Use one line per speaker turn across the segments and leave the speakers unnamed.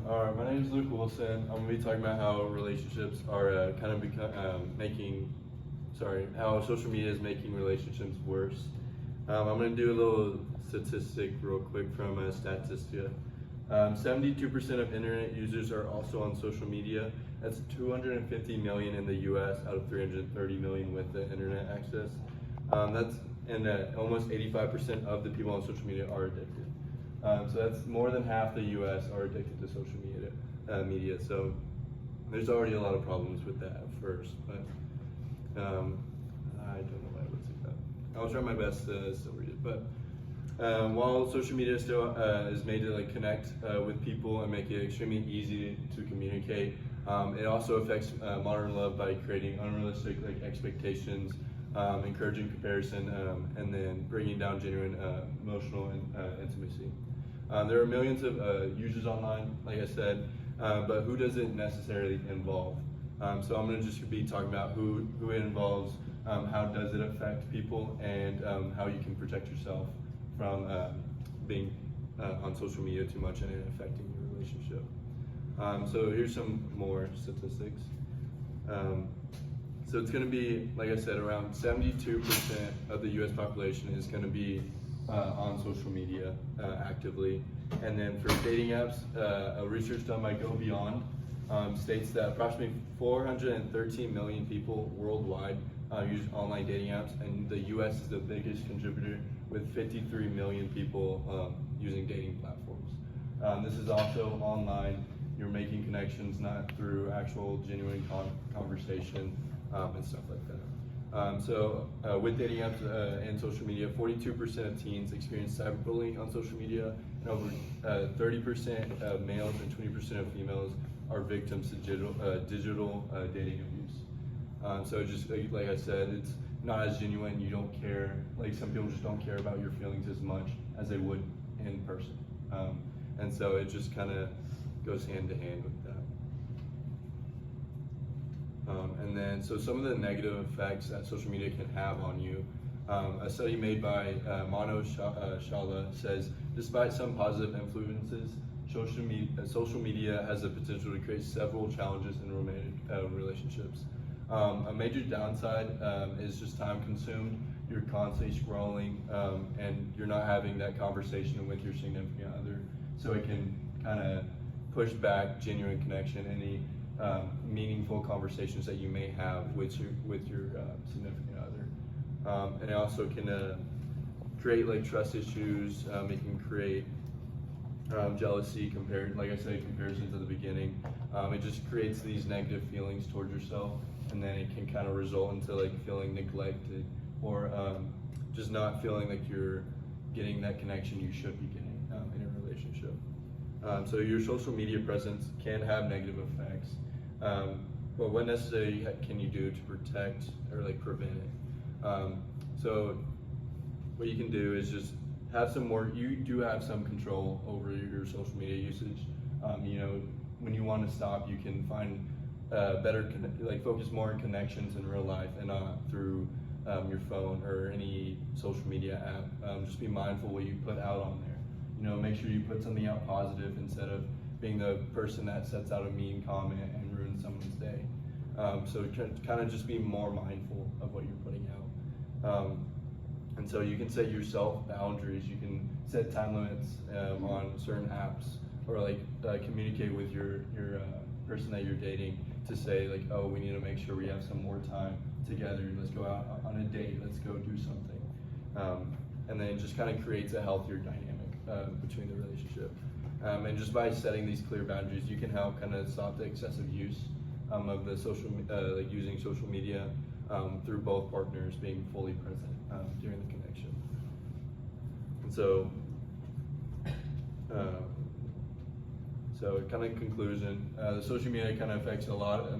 All right, my name is Luke Wilson. I'm going to be talking about how relationships are how social media is making relationships worse. I'm going to do a little statistic real quick from Statista. 72% of internet users are also on social media. That's 250 million in the US out of 330 million with the internet access. Almost 85% of the people on social media are addicted. So that's more than half the US are addicted to social media. So there's already a lot of problems with that first, but I don't know why I would say that. I'll try my best to still read it, but while social media still is made to connect with people and make it extremely easy to communicate, it also affects modern love by creating unrealistic expectations, encouraging comparison, and then bringing down genuine emotional intimacy. There are millions of users online, like I said, but who does it necessarily involve? So I'm going to just be talking about who it involves, how does it affect people, and how you can protect yourself from being on social media too much and it affecting your relationship. So here's some more statistics. So it's going to be, like I said, around 72% of the US population is going to be on social media actively. And then for dating apps, a research done by Go Beyond states that approximately 413 million people worldwide use online dating apps, and the US is the biggest contributor with 53 million people using dating platforms. This is also online. You're making connections not through actual genuine conversation and stuff like that. With dating apps and social media, 42% of teens experience cyberbullying on social media, and over 30% of males and 20% of females are victims to digital dating abuse. So just like I said, it's not as genuine. You don't care. Like some people just don't care about your feelings as much as they would in person. And so it just kind of goes hand to hand with that. And then, so some of the negative effects that social media can have on you. A study made by Mano Shala says, despite some positive influences, social media has the potential to create several challenges in romantic relationships. A major downside is just time consumed. You're constantly scrolling and you're not having that conversation with your significant other. So it can kind of push back genuine connection, any meaningful conversations that you may have with your significant other. And it also can create trust issues. It can create jealousy, like I said, comparisons at the beginning. It just creates these negative feelings towards yourself, and then it can kind of result into feeling neglected or just not feeling like you're getting that connection you should be getting in a relationship. So your social media presence can have negative effects. But what necessarily can you do to protect or prevent it? So what you can do is just have some more. You do have some control over your social media usage. When you want to stop, you can find better, focus more on connections in real life and not through your phone or any social media app. Just be mindful what you put out on there. Make sure you put something out positive instead of being the person that sets out a mean comment and ruins someone's day. So kind of just be more mindful of what you're putting out. And so you can set yourself boundaries. You can set time limits on certain apps, or communicate with your person that you're dating to say oh, we need to make sure we have some more time together. Let's go out on a date. Let's go do something. And then it just kind of creates a healthier dynamic between the relationship. And just by setting these clear boundaries, you can help kind of stop the excessive use of the using social media through both partners being fully present during the connection. And so kind of conclusion, the social media kind of affects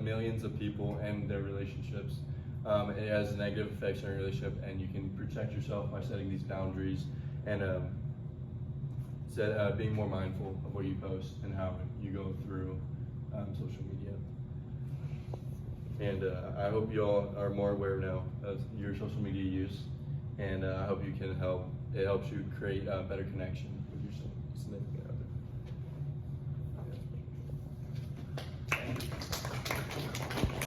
millions of people and their relationships. It has negative effects on your relationship, and you can protect yourself by setting these boundaries and being more mindful of what you post and how you go through social media. And I hope you all are more aware now of your social media use, and I hope it helps you create a better connection with your significant other.
Bye.